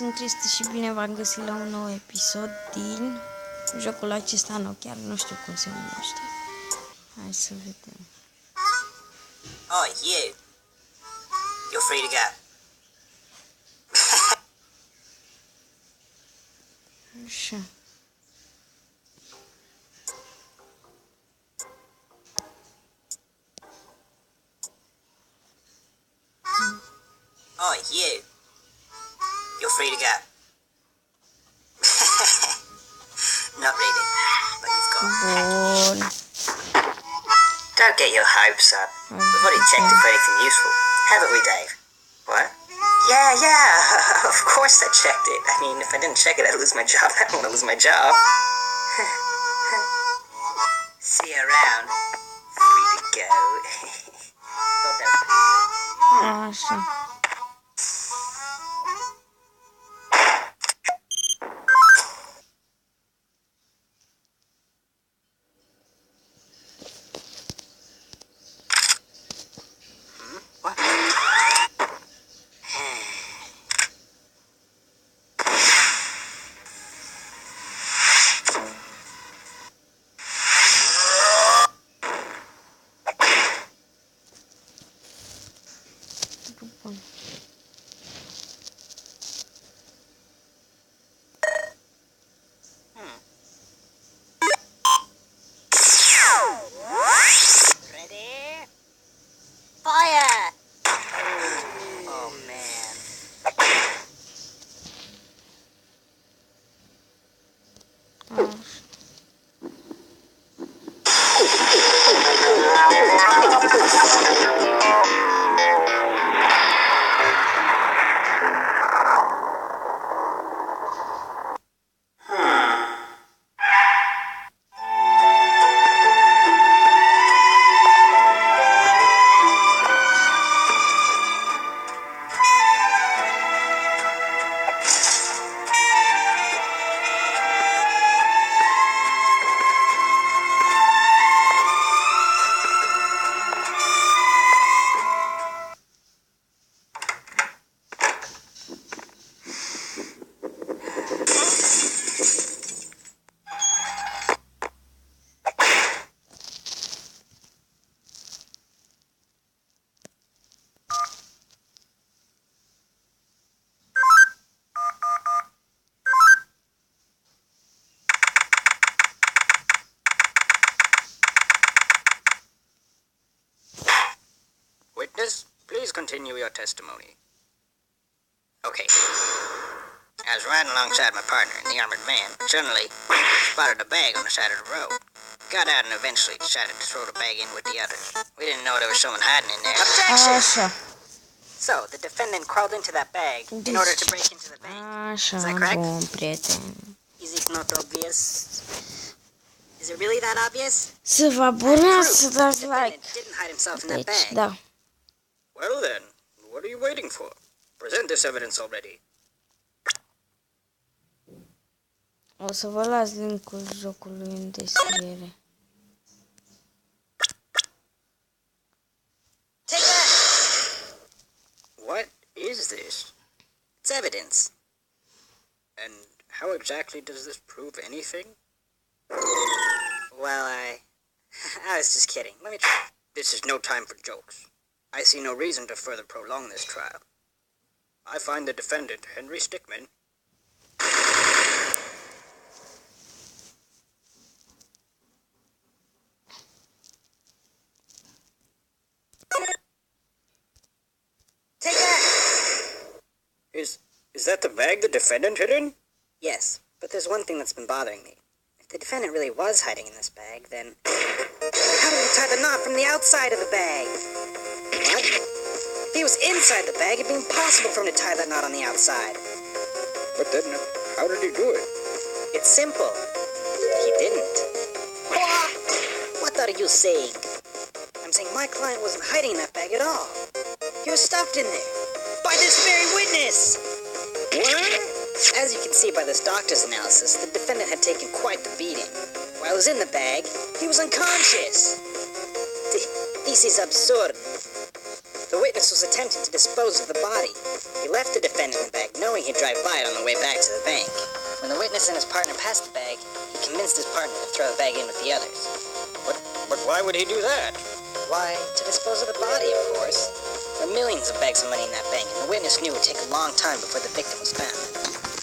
Sunt tristă și bine v-am găsit la un nou episod din jocul acesta nou, chiar nu știu cum se numește. Hai să vedem. Oh, you. You're free to go. Așa. Oh, you. You're free to go. Not really, but you've got. Bun. Don't get your hopes up. We've already checked it for anything useful, haven't we, Dave? What? Yeah, of course I checked it. I mean, if I didn't check it, I'd lose my job. I don't want to lose my job. See you around. Free to go. Thought that was... Așa. What? Bun. Ready? Fire! Oh, man. Așa. Witness, please continue your testimony. Okay. I was riding alongside my partner in the armored van. Suddenly, spotted a bag on the side of the road. Got out and eventually decided to throw the bag in with the others. We didn't know there was someone hiding in there. Objection! Așa. So, the defendant crawled into that bag in order to break into the bank. Așa, Is that correct? bun, prieten. Is it not obvious? Is it really that obvious? Să vă abonați, să The dați like. defendant didn't hide himself in that Deci, bag. da. Well then, what are you waiting for? Present this evidence already. O să vă las link-ul jocului în descriere. Take that! What is this? It's evidence. And how exactly does this prove anything? Well, I was just kidding. Let me try. This is no time for jokes. I see no reason to further prolong this trial. I find the defendant, Henry Stickman, Take that! Is that the bag the defendant hid in? Yes, but there's one thing that's been bothering me. If the defendant really was hiding in this bag, then how did he tie the knot from the outside of the bag? What? If he was inside the bag, it'd be impossible for him to tie that knot on the outside. But then, how did he do it? It's simple. He didn't. What are you saying? I'm saying my client wasn't hiding in that bag at all. He was stuffed in there. By this very witness! What? As you can see by this doctor's analysis, the defendant had taken quite the beating. While he was in the bag, he was unconscious. This is absurd. The witness was attempting to dispose of the body. He left the defendant in the bag, knowing he'd drive by it on the way back to the bank. When the witness and his partner passed the bag, he convinced his partner to throw the bag in with the others. But why would he do that? Why, to dispose of the body, of course. There were millions of bags of money in that bank, and the witness knew it would take a long time before the victim was found.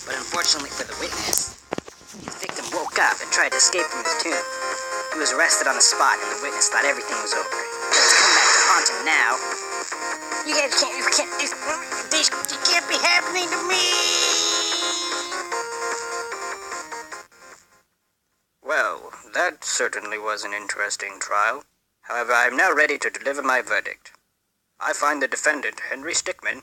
But unfortunately for the witness, his victim woke up and tried to escape from his tomb. He was arrested on the spot, and the witness thought everything was over. But it's come back to haunt him now. You guys can't be happening to me! Well, that certainly was an interesting trial. However, I am now ready to deliver my verdict. I find the defendant, Henry Stickmin,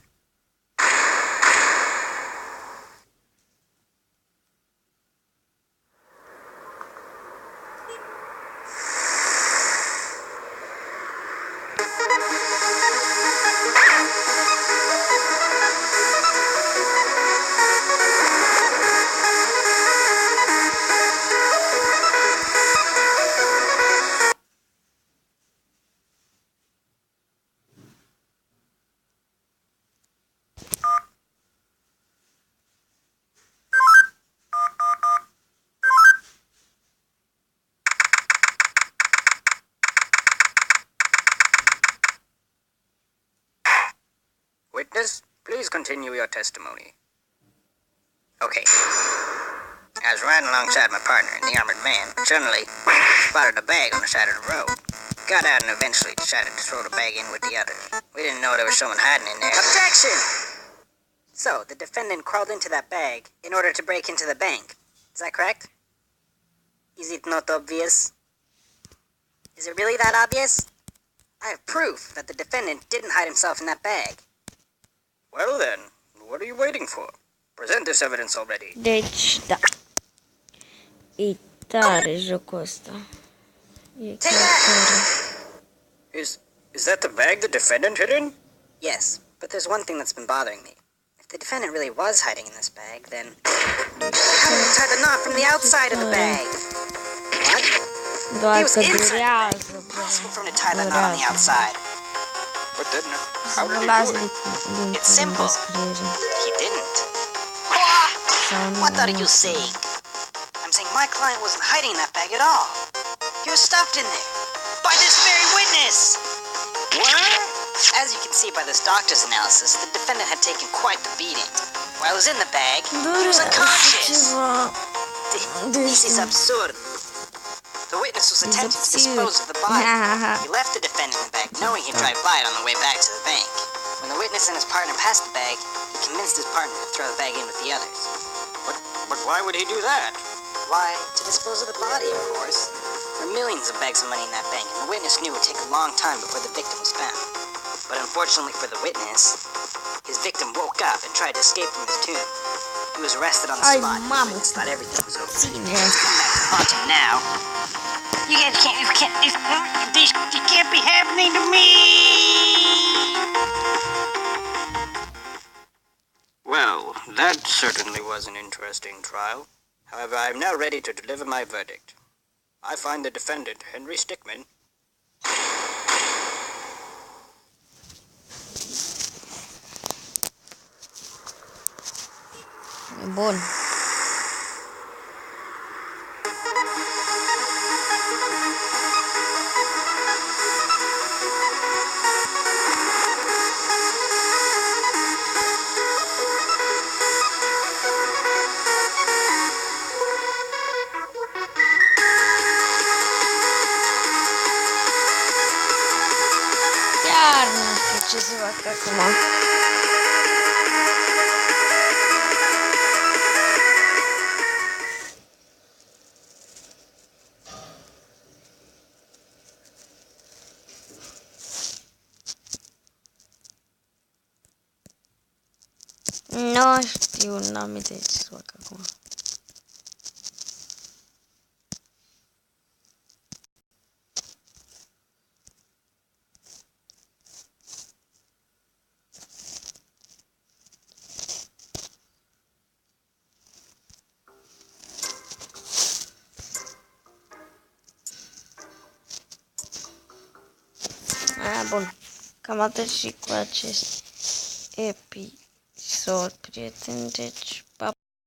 Witness, please continue your testimony. Okay. I was riding alongside my partner, the armored man, but suddenly spotted a bag on the side of the road. Got out and eventually decided to throw the bag in with the others. We didn't know there was someone hiding in there. Objection! So, the defendant crawled into that bag in order to break into the bank. Is that correct? Is it not obvious? Is it really that obvious? I have proof that the defendant didn't hide himself in that bag. Well then, what are you waiting for? Present this evidence already. Deci, da. E tare jocul ăsta. E chiar tare. Is that the bag the defendant hid in? Yes, but there's one thing that's been bothering me. If the defendant really was hiding in this bag, then how did he tie the knot from the outside of the bag? What? Doar He was că inside the bag. durează, Impossible for him to tie that knot on the outside. But then, Să how vă did he las do it? link It's în simple. descriere. He didn't. Sau nu, What are nu you știu. saying? I'm saying my client wasn't hiding in that bag at all. He was stuffed in there by this very witness. What? As you can see by this doctor's analysis, the defendant had taken quite the beating. While he was in the bag, he was unconscious. This is absurd. The witness was attempting to dispose of the body. He left the defendant in the bag, knowing he'd drive by it on the way back to the bank. When the witness and his partner passed the bag, he convinced his partner to throw the bag in with the others. But why would he do that? Why, to dispose of the body, of course. There were millions of bags of money in that bank, and the witness knew it would take a long time before the victim was found. But unfortunately for the witness, his victim woke up and tried to escape from his tomb. He was arrested on the Ai, spot, and the mamă, witness thought everything was over. ține. It's come back to haunt him now. You guys can't be happening to me! Well, that certainly was an interesting trial. However, I am now ready to deliver my verdict. I find the defendant, Henry Stickmin, Bun. Chiar nu știu ce să fac acum. Nu știu, n-am idee ce să fac acum. Bun. Cam atât și cu acest episod, prieteni. Deci, pa!